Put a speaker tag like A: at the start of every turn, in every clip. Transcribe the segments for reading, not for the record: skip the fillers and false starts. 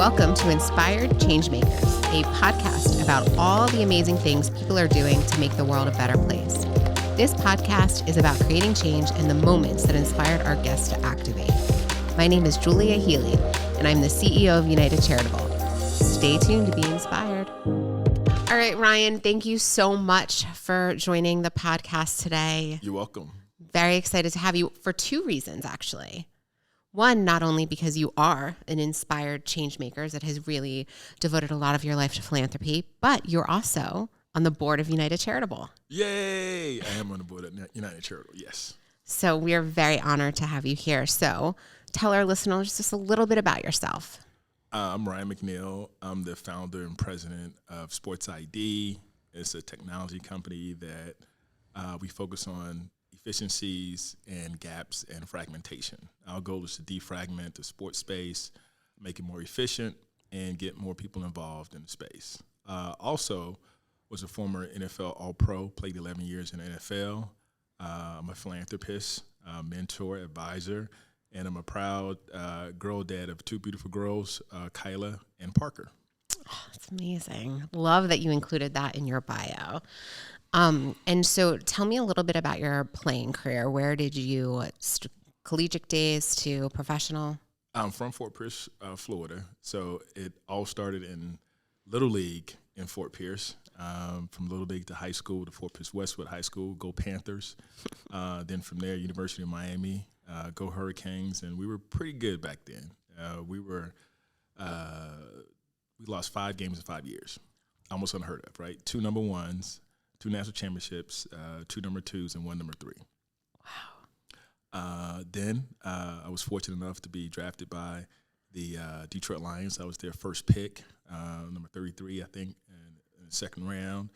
A: Welcome to Inspired Changemakers, a podcast about all the amazing things people are doing to make the world a better place. This podcast is about creating change and the moments that inspired our guests to activate. My name is Julia Healy, and I'm the CEO of United Charitable. Stay tuned to be inspired. All right, Ryan, thank you so much for joining the podcast today.
B: You're welcome.
A: Very excited to have you for two reasons, actually. One, not only because you are an inspired change maker that has really devoted a lot of your life to philanthropy, but you're also on the board of United Charitable.
B: Yay! I am on the board of United Charitable, yes.
A: So we are very honored to have you here. So tell our listeners just a little bit about yourself.
B: I'm Ryan McNeil. I'm the founder and president of Sports ID. It's a technology company that we focus on efficiencies and gaps and fragmentation. Our goal is to defragment the sports space, make it more efficient, and get more people involved in the space. Also, was a former NFL All-Pro, played 11 years in the NFL. I'm a philanthropist, mentor, advisor, and I'm a proud girl dad of two beautiful girls, Kyla and Parker.
A: Oh, that's amazing. Love that you included that in your bio. And so tell me a little bit about your playing career. Where did you, collegiate days to professional?
B: I'm from Fort Pierce, Florida. So it all started in Little League in Fort Pierce. From Little League to high school to Fort Pierce Westwood High School, go Panthers. Then from there, University of Miami, go Hurricanes. And we were pretty good back then. We lost 5 games in 5 years. Almost unheard of, right? 2 number ones. 2 national championships, 2 number 2s, and 1 number 3.
A: Wow.
B: Then I was fortunate enough to be drafted by the Detroit Lions. I was their first pick, number 33, I think, in the second round.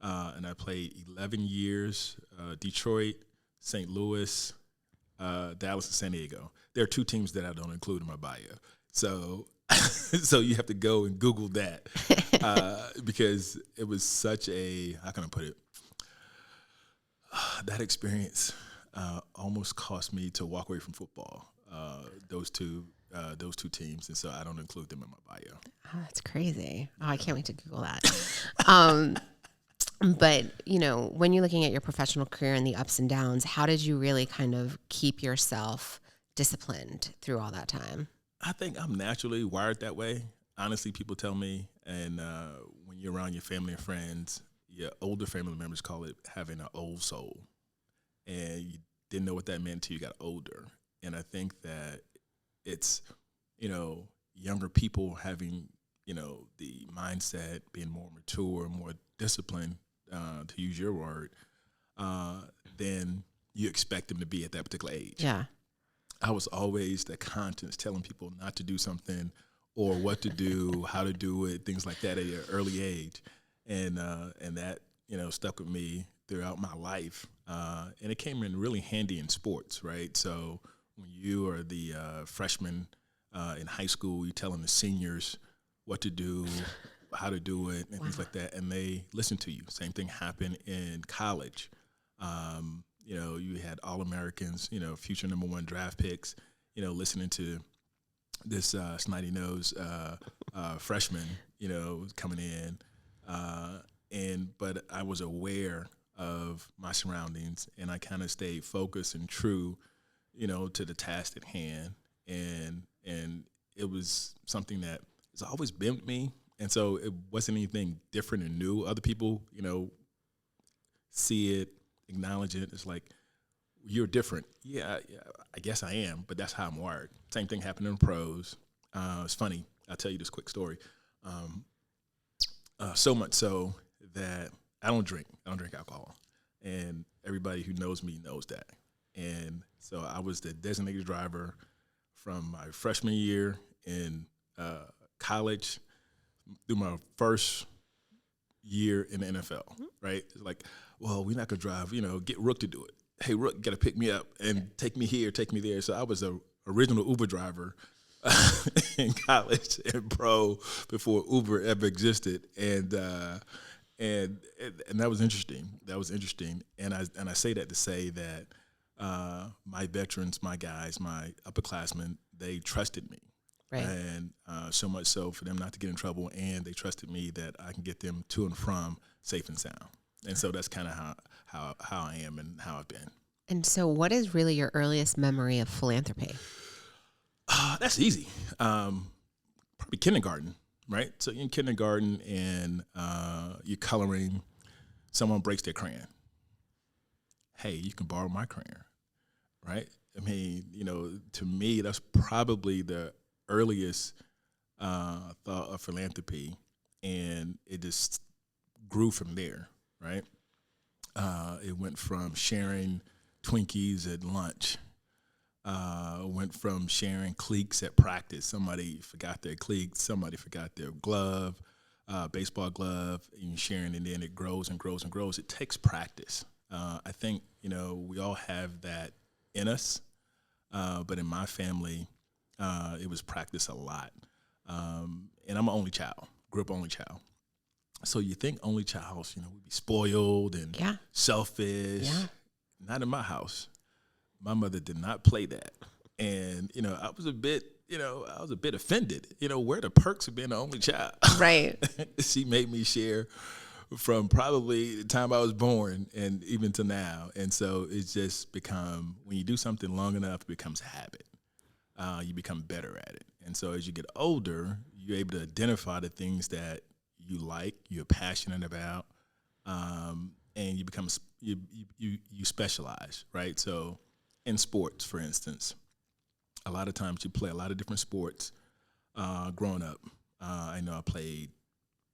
B: And I played 11 years, Detroit, St. Louis, Dallas, and San Diego. There are 2 teams that I don't include in my bio. So so you have to go and Google that because it was such a, how can I put it? That experience almost cost me to walk away from football, those two teams. And so I don't include them in my bio.
A: Oh, that's crazy. Oh, I can't wait to Google that. But, you know, when you're looking at your professional career and the ups and downs, how did you really kind of keep yourself disciplined through all that time?
B: I think I'm naturally wired that way. Honestly, people tell me, and when you're around your family and friends, your older family members call it having an old soul. And you didn't know what that meant until you got older. And I think that it's, you know, younger people having, you know, the mindset, being more mature, more disciplined, to use your word, than you expect them to be at that particular age.
A: Yeah.
B: I was always the conscience telling people not to do something or what to do, how to do it, things like that at an early age. And that, you know, stuck with me throughout my life. And it came in really handy in sports, right? So when you are the freshman in high school, you're telling the seniors what to do, how to do it, and things like that, and they listen to you. Same thing happened in college. You know, you had All-Americans, you know, future number 1 draft picks, you know, listening to this snotty-nosed freshman, you know, coming in. But I was aware of my surroundings, and I kind of stayed focused and true, you know, to the task at hand. And it was something that has always been with me. And so it wasn't anything different and new. Other people, you know, see it, acknowledge it. It's like, you're different. Yeah, I guess I am, but that's how I'm wired. Same thing happened in pros. It's funny. I'll tell you this quick story. So much so that I don't drink. I don't drink alcohol. And everybody who knows me knows that. And so I was the designated driver from my freshman year in college through my first year in the NFL, right? It's like, well, we're not going to drive, you know, get Rook to do it. Hey, Rook, got to pick me up and take me here, take me there. So I was a original Uber driver in college and pro before Uber ever existed. And that was interesting. That was interesting. And I say that to say that my veterans, my guys, my upperclassmen, they trusted me.
A: Right.
B: And so much so for them not to get in trouble, and they trusted me that I can get them to and from safe and sound. And so that's kind of how I am and how I've been.
A: And so what is really your earliest memory of philanthropy?
B: That's easy. Probably kindergarten, right? So you're in kindergarten and you're coloring. Someone breaks their crayon. Hey, you can borrow my crayon, right? I mean, to me, that's probably the earliest thought of philanthropy, and it just grew from there, right? It went from sharing Twinkies at lunch, went from sharing cleats at practice. Somebody forgot their cleats, somebody forgot their glove, baseball glove, and you're sharing, and then it grows and grows and grows. It takes practice. I think, we all have that in us, but in my family, it was practiced a lot. And I'm an only child, grew up only child. So you think only child, would be spoiled and selfish.
A: Yeah.
B: Not in my house. My mother did not play that. And, I was a bit offended. Where are the perks of being the only child?
A: Right.
B: She made me share from probably the time I was born and even to now. And so it's just become, when you do something long enough, it becomes a habit. You become better at it. And so as you get older, you're able to identify the things that you like, you're passionate about, and you become, you specialize, right? So in sports, for instance, a lot of times you play a lot of different sports growing up. I know I played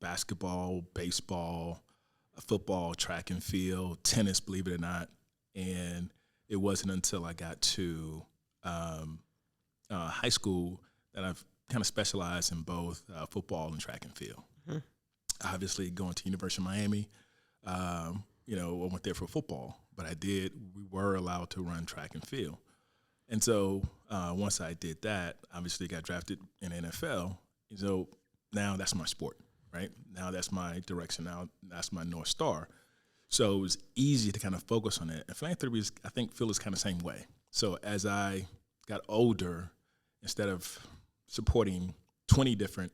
B: basketball, baseball, football, track and field, tennis, believe it or not. And it wasn't until I got to high school that I've kind of specialized in both football and track and field. Mm-hmm. Obviously, going to University of Miami, I went there for football, but we were allowed to run track and field. And so once I did that, obviously got drafted in the NFL. So now that's my sport, right? Now that's my direction. Now that's my North Star. So it was easy to kind of focus on it. And philanthropy, I think, feels kind of the same way. So as I got older, instead of supporting 20 different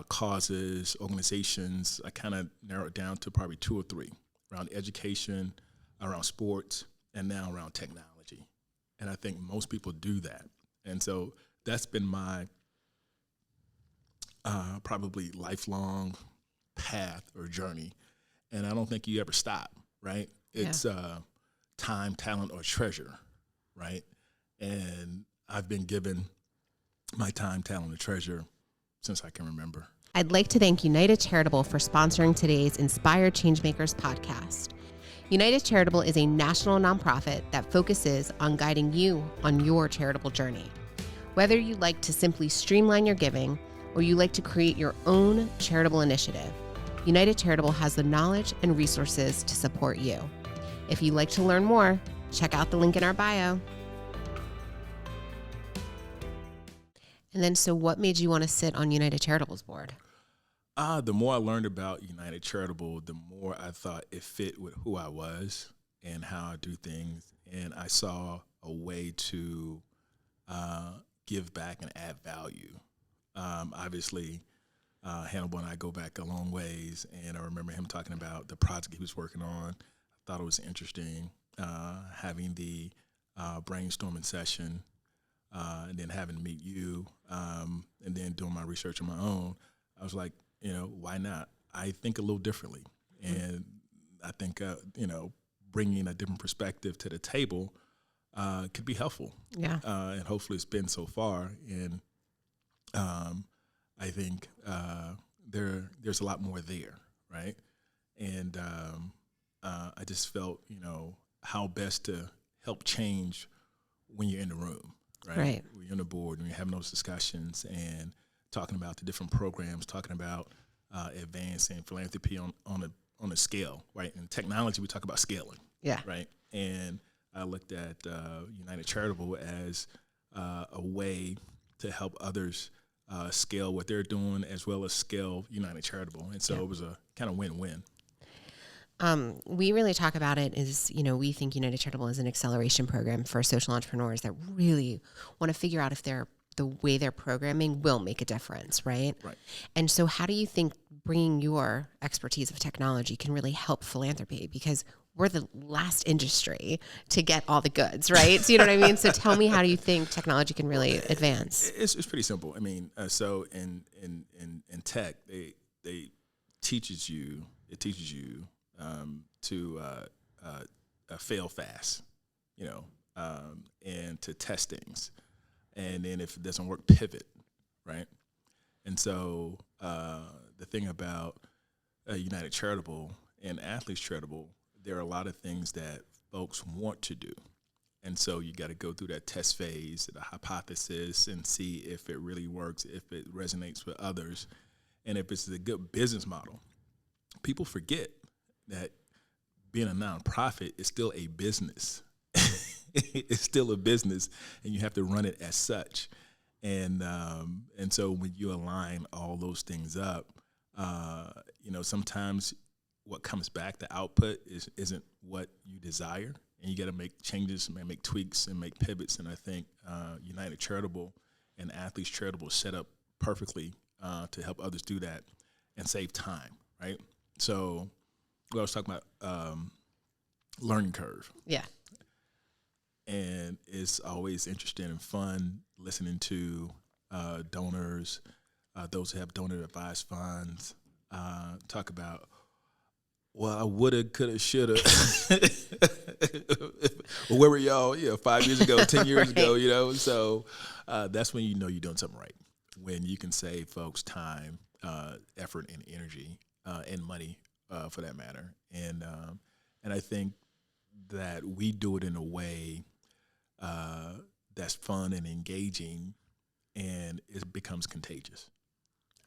B: causes, organizations, I kind of narrowed it down to probably 2 or 3 around education, around sports, and now around technology. And I think most people do that. And so that's been my probably lifelong path or journey. And I don't think you ever stop, right? It's time, talent, or treasure, right? And I've been given my time, talent, or treasure since I can remember.
A: I'd like to thank United Charitable for sponsoring today's Inspired Changemakers podcast. United Charitable is a national nonprofit that focuses on guiding you on your charitable journey. Whether you like to simply streamline your giving or you like to create your own charitable initiative, United Charitable has the knowledge and resources to support you. If you'd like to learn more, check out the link in our bio. And then, so what made you want to sit on United Charitable's board?
B: The more I learned about United Charitable, the more I thought it fit with who I was and how I do things. And I saw a way to give back and add value. Obviously, Hannibal and I go back a long ways, and I remember him talking about the project he was working on. I thought it was interesting, having the brainstorming session, and then having to meet you, and then doing my research on my own. I was like, why not? I think a little differently, and I think, bringing a different perspective to the table could be helpful.
A: Yeah.
B: And hopefully it's been so far, and I think there's a lot more there, right? And I just felt, how best to help change when you're in the room, right? When you're on the board, when you're having those discussions and talking about the different programs, talking about advancing philanthropy on a scale, right? In technology, we talk about scaling, right? And I looked at United Charitable as a way to help others scale what they're doing as well as scale United Charitable. And so it was a kind of win-win.
A: We really talk about it as, we think United Charitable is an acceleration program for social entrepreneurs that really want to figure out if they're the way they're programming will make a difference, right?
B: Right.
A: And so how do you think bringing your expertise of technology can really help philanthropy? Because we're the last industry to get all the goods, right? So you know what I mean? So tell me, how do you think technology can really advance?
B: It's pretty simple. I mean, so in tech, it teaches you to fail fast, and to test things, and then if it doesn't work, pivot, right? And so the thing about United Charitable and Athletes Charitable, there are a lot of things that folks want to do. And so you got to go through that test phase, the hypothesis, and see if it really works, if it resonates with others, and if it's a good business model. People forget that being a nonprofit is still a business. It's still a business, and you have to run it as such. And so when you align all those things up, sometimes what comes back, the output isn't what you desire, and you got to make changes, make tweaks, and make pivots. And I think United Charitable and Athletes Charitable set up perfectly to help others do that and save time, right? So I was talking about learning curve.
A: Yeah.
B: And it's always interesting and fun listening to donors, those who have donor advised funds, talk about, well, I woulda, coulda, shoulda. Well, where were y'all? 5 years ago, 10 years ago, So that's when you know you're doing something right. When you can save folks time, effort, and energy, and money, for that matter. And I think that we do it in a way that's fun and engaging, and it becomes contagious.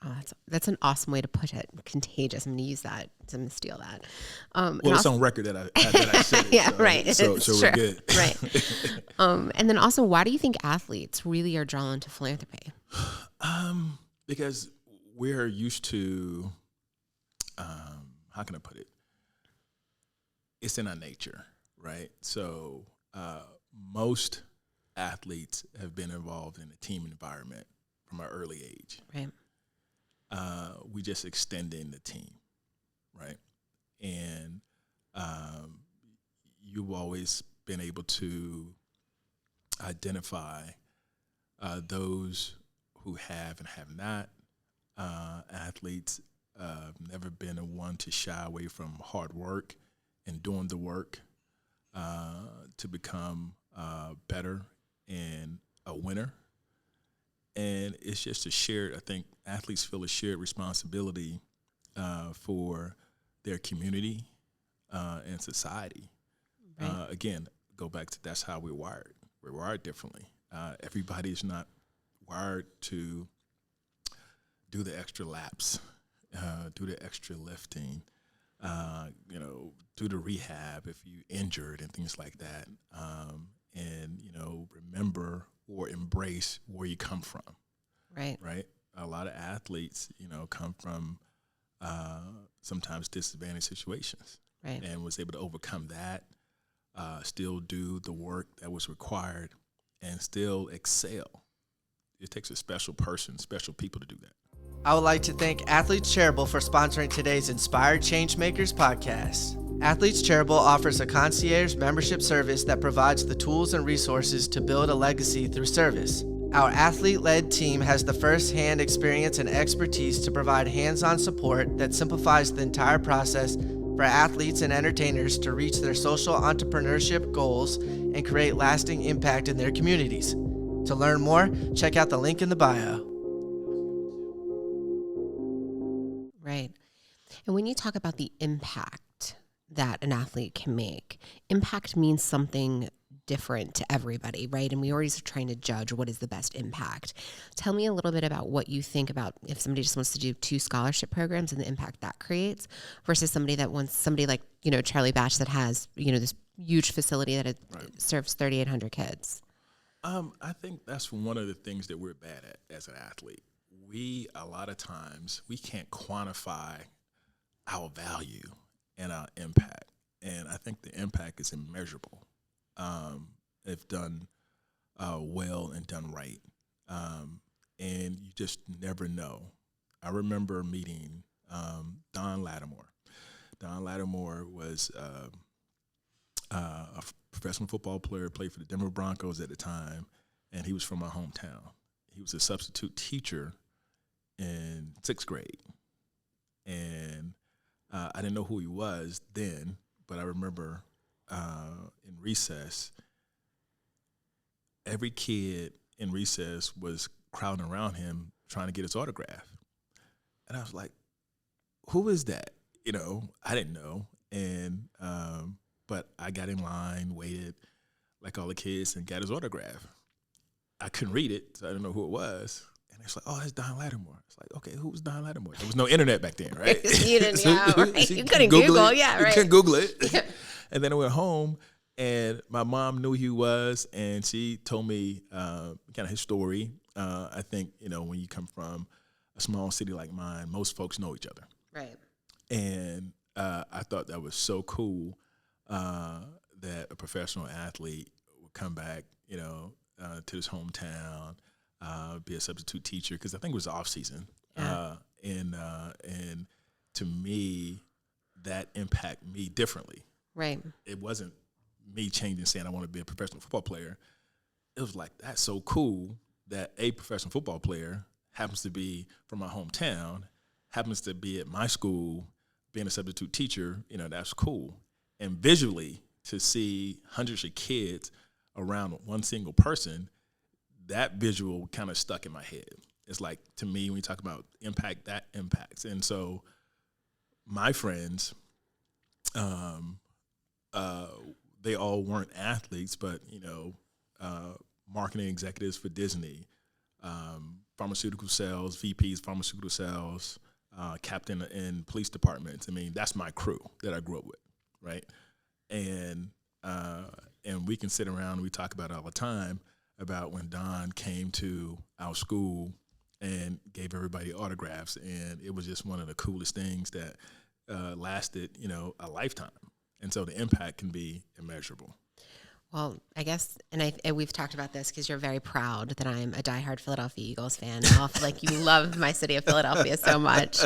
A: Oh, that's an awesome way to put it. Contagious. I'm going to use that. I'm going to steal that.
B: Well, it's on record that I said it.
A: Yeah,
B: so,
A: right.
B: So we're good.
A: Right. And then also, why do you think athletes really are drawn to philanthropy?
B: Because we're used to, how can I put it? It's in our nature, right? So most athletes have been involved in a team environment from an early age.
A: Right.
B: We just extending the team, right? And you've always been able to identify those who have and have not. Athletes never been one to shy away from hard work and doing the work to become better and a winner. And it's just I think athletes feel a shared responsibility for their community and society.
A: Right.
B: Again, go back to that's how we're wired. We're wired differently. Everybody's not wired to do the extra laps, do the extra lifting, do the rehab if you injured and things like that. And remember or embrace where you come from.
A: Right.
B: Right. A lot of athletes, come from sometimes disadvantaged situations.
A: Right.
B: And was able to overcome that, still do the work that was required, and still excel. It takes a special person, special people to do that.
C: I would like to thank Athletes Charitable for sponsoring today's Inspired Changemakers Podcast. Athletes Charitable offers a concierge membership service that provides the tools and resources to build a legacy through service. Our athlete-led team has the first-hand experience and expertise to provide hands-on support that simplifies the entire process for athletes and entertainers to reach their social entrepreneurship goals and create lasting impact in their communities. To learn more, check out the link in the bio.
A: Right. And when you talk about the impact that an athlete can make, impact means something different to everybody, right? And we always are trying to judge what is the best impact. Tell me a little bit about what you think about if somebody just wants to do 2 scholarship programs and the impact that creates versus somebody like, Charlie Batch that has, this huge facility that serves 3,800 kids.
B: I think that's one of the things that we're bad at as an athlete. A lot of times, we can't quantify our value and our impact. And I think the impact is immeasurable if done well and done right. and you just never know. I remember meeting Don Lattimore. Don Lattimore was a professional football player, played for the Denver Broncos at the time, and he was from my hometown. He was a substitute teacher in 6th grade. And I didn't know who he was then, but I remember in recess, every kid in recess was crowding around him trying to get his autograph. And I was like, who is that? You know, I didn't know. And but I got in line, waited like all the kids, and got his autograph. I couldn't read it, so I didn't know who it was. And it's like, oh, that's Don Lattimore. It's like, okay, who was Don Lattimore? There was no internet back then, right?
A: You didn't, right? You couldn't Google it. Yeah, right.
B: You couldn't Google it. And then I went home, and my mom knew who he was, and she told me kind of his story. I think, you know, when you come from a small city like mine, most folks know each other.
A: Right.
B: And I thought that was so cool that a professional athlete would come back, you know, to his hometown, be a substitute teacher, because I think it was off season.
A: Yeah.
B: And to me, that impacted me differently.
A: Right.
B: It wasn't me changing, saying I want to be a professional football player. It was like, that's so cool that a professional football player happens to be from my hometown, happens to be at my school, being a substitute teacher. You know, that's cool. And visually, to see hundreds of kids around one single person, that visual kind of stuck in my head. It's like, to me, when you talk about impact, that impacts. And so my friends, they all weren't athletes, but, you know, marketing executives for Disney, pharmaceutical sales, VPs, pharmaceutical sales, captain in police departments. I mean, that's my crew that I grew up with, right? And we can sit around and we talk about it all the time about when Don came to our school and gave everybody autographs, and it was just one of the coolest things that lasted, you know, a lifetime. And so the impact can be immeasurable.
A: Well, I guess, and we've talked about this because you're very proud that I'm a diehard Philadelphia Eagles fan. Like, you love my city of Philadelphia so much.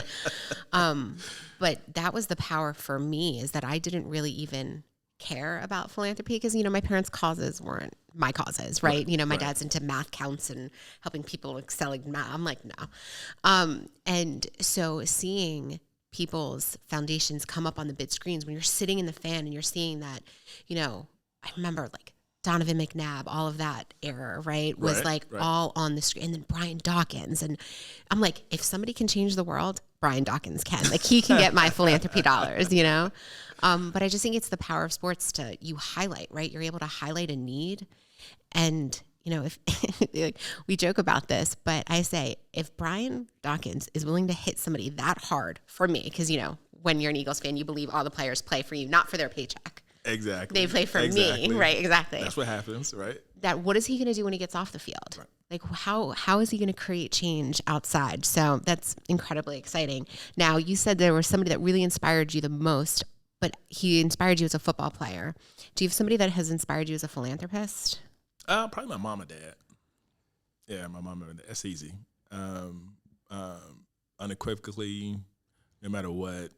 A: But that was the power for me, is that I didn't really even care about philanthropy because, you know, my parents' causes weren't my causes, right? You know, my dad's into math counts and helping people excel in math. I'm like, no. And so seeing people's foundations come up on the big screens when you're sitting in the fan and you're seeing that, you know, I remember like Donovan McNabb, all of that era, right? Was all on the screen. And then Brian Dawkins. And I'm like, if somebody can change the world, Brian Dawkins can. Like, he can get my philanthropy dollars, you know? But I just think it's the power of sports to, you highlight, right? You're able to highlight a need. And, you know, if like, we joke about this, but I say, if Brian Dawkins is willing to hit somebody that hard for me, because, you know, when you're an Eagles fan, you believe all the players play for you, not for their paycheck.
B: Exactly.
A: They play for me, right? Exactly.
B: That's what happens, right?
A: That, what is he going to do when he gets off the field? Right. Like, how is he going to create change outside? So that's incredibly exciting. Now, you said there was somebody that really inspired you the most, but he inspired you as a football player. Do you have somebody that has inspired you as a philanthropist?
B: Probably my mom and dad. Yeah, my mom and dad. That's easy. Unequivocally, no matter what,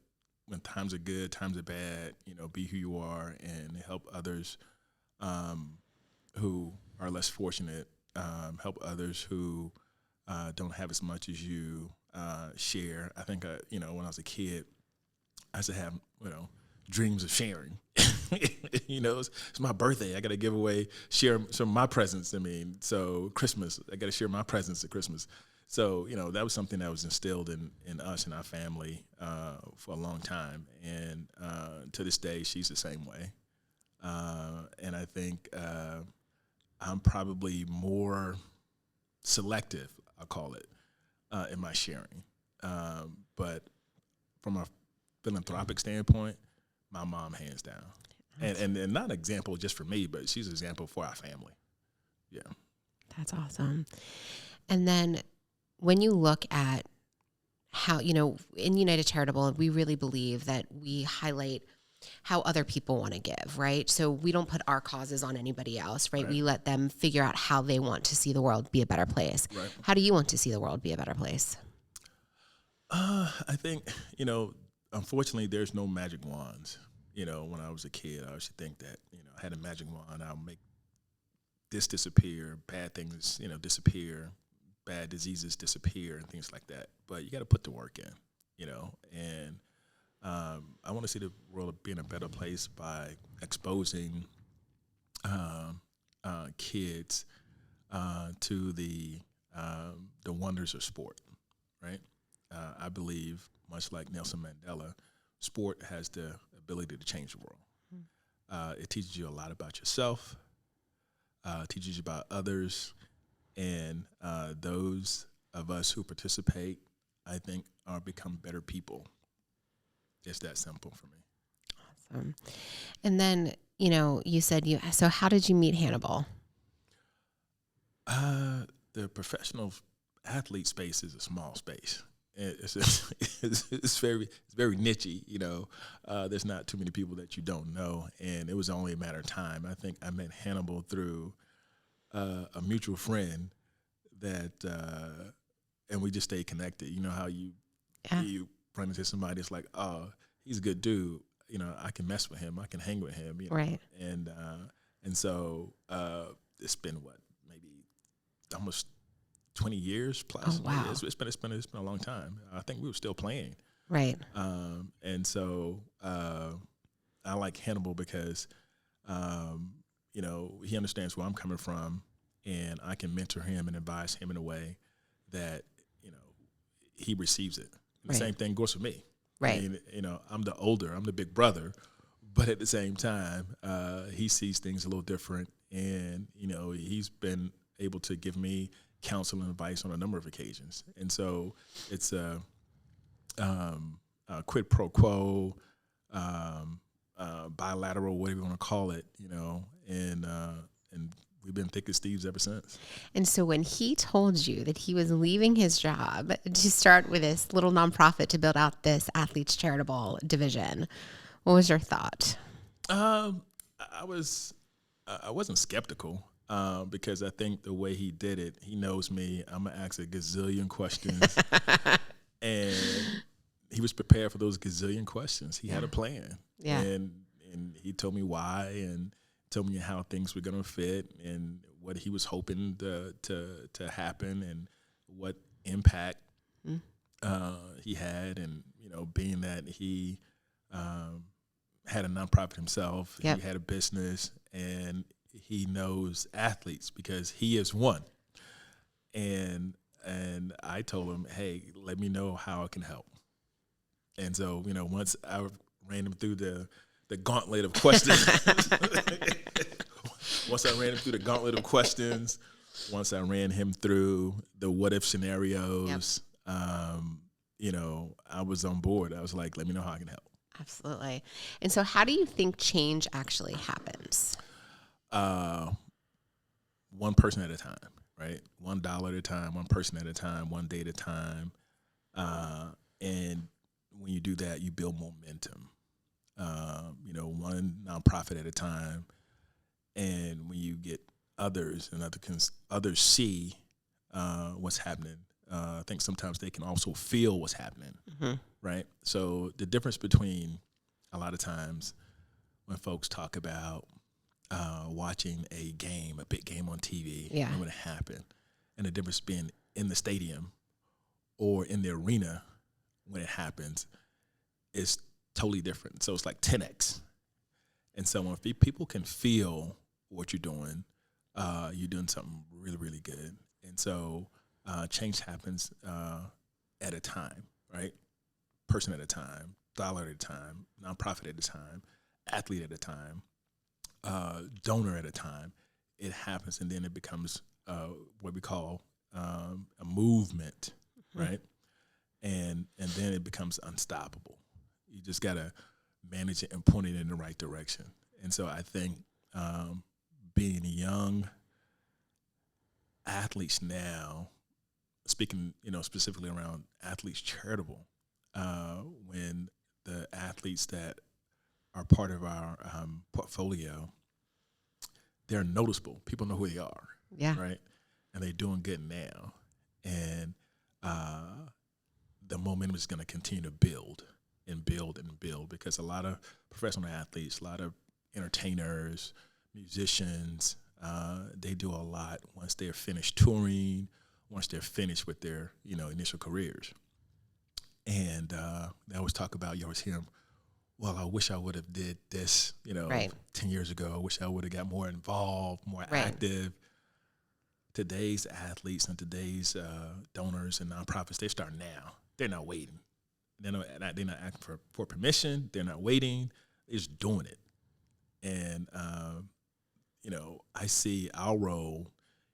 B: when times are good, times are bad, you know, be who you are and help others who are less fortunate, help others who don't have as much as you, share. I think, you know, when I was a kid, I used to have, you know, dreams of sharing. You know, it's my birthday. I got to give away, share some of my presents. I mean, so Christmas, I got to share my presents at Christmas. So, you know, that was something that was instilled in us and our family for a long time. And to this day, she's the same way. And I think I'm probably more selective, I'll call it, in my sharing. But from a philanthropic standpoint, my mom, hands down. And not an example just for me, but she's an example for our family. Yeah.
A: That's awesome. And then when you look at how, you know, in United Charitable, we really believe that we highlight how other people want to give, right? So we don't put our causes on anybody else, right? We let them figure out how they want to see the world be a better place.
B: Right.
A: How do you want to see the world be a better place?
B: I think, unfortunately, there's no magic wands. When I was a kid, I used to think that, I had a magic wand, I'll make this disappear, bad things, disappear, bad diseases disappear, and things like that. But you got to put the work in, and I want to see the world being a better place by exposing kids to the wonders of sport, right? I believe, much like Nelson Mandela, sport has the ability to change the world. It teaches you a lot about yourself, teaches you about others, and those of us who participate, I think, are become better people. It's that simple for me.
A: Awesome. And then, you said so how did you meet Hannibal?
B: The professional athlete space is a small space. It's very nichey, there's not too many people that you don't know, and it was only a matter of time. I think I met Hannibal through a mutual friend that, and we just stayed connected. You know how you run into somebody, it's like, oh, he's a good dude. I can mess with him. I can hang with him.
A: Right.
B: And so it's been maybe almost 20 years plus.
A: Oh, wow.
B: It's been a long time. I think we were still playing.
A: Right.
B: And so I like Hannibal because he understands where I'm coming from, and I can mentor him and advise him in a way that he receives it. And the same thing goes for me.
A: Right.
B: I mean, I'm the big brother, but at the same time, he sees things a little different, and he's been able to give me counsel and advice on a number of occasions. And so it's a quid pro quo, bilateral, whatever you want to call it, and we've been thick as thieves ever since.
A: And so when he told you that he was leaving his job to start with this little nonprofit to build out this athletes charitable division, what was your thought?
B: I wasn't skeptical. Because I think the way he did it, he knows me. I'm going to ask a gazillion questions. And he was prepared for those gazillion questions. He had a plan.
A: Yeah.
B: And he told me why, and told me how things were going to fit, and what he was hoping to happen, and what impact he had. And, being that he had a nonprofit himself, he had a business, and he knows athletes because he is one. And I told him, hey, let me know how I can help. And so, once I ran him through the gauntlet of questions, once I ran him through the what if scenarios, I was on board. I was like, let me know how I can help.
A: Absolutely. And so how do you think change actually happens?
B: One person at a time, right? $1 at a time, one person at a time, one day at a time. And when you do that, you build momentum, one nonprofit at a time. And when you get others and others see what's happening, I think sometimes they can also feel what's happening, right? So the difference between a lot of times when folks talk about watching a big game on TV, and when it happened, and the difference being in the stadium or in the arena when it happens is totally different. So it's like 10x. And so when people can feel what you're doing something really, really good. And so change happens at a time, right? Person at a time, dollar at a time, nonprofit at a time, athlete at a time, donor at a time. It happens, and then it becomes what we call a movement, right? And then it becomes unstoppable. You just got to manage it and point it in the right direction. And so I think being young athletes now, speaking, specifically around athletes charitable, when the athletes that are part of our portfolio, they're noticeable. People know who they are.
A: Yeah.
B: Right. And they're doing good now. And the momentum is going to continue to build and build and build, because a lot of professional athletes, a lot of entertainers, musicians, they do a lot once they're finished touring, once they're finished with their, initial careers. And they always talk about, you always hear them, well, I wish I would have did this,
A: Right.
B: 10 years ago. I wish I would have got more involved, more
A: Right.
B: active. Today's athletes and today's donors and nonprofits, they start now. They're not waiting. They're not asking for permission. They're not waiting. They're just doing it. And, I see our role,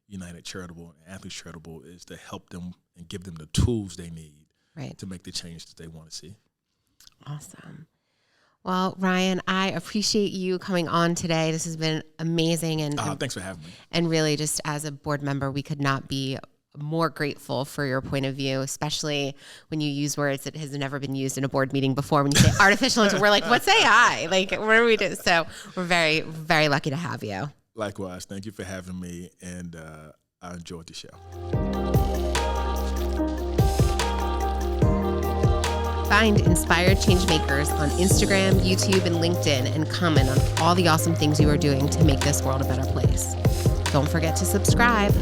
B: United Charitable and Athletes Charitable, is to help them and give them the tools they need
A: Right.
B: to make the change that they want to see.
A: Awesome. Well, Ryan, I appreciate you coming on today. This has been amazing. And
B: Thanks for having me.
A: And really, just as a board member, we could not be more grateful for your point of view, especially when you use words that has never been used in a board meeting before. When you say artificial intelligence, we're like, what's AI? Like, what do we do? So we're very, very lucky to have you.
B: Likewise. Thank you for having me. And I enjoyed the show.
A: Find Inspired Changemakers on Instagram, YouTube, and LinkedIn, and comment on all the awesome things you are doing to make this world a better place. Don't forget to subscribe.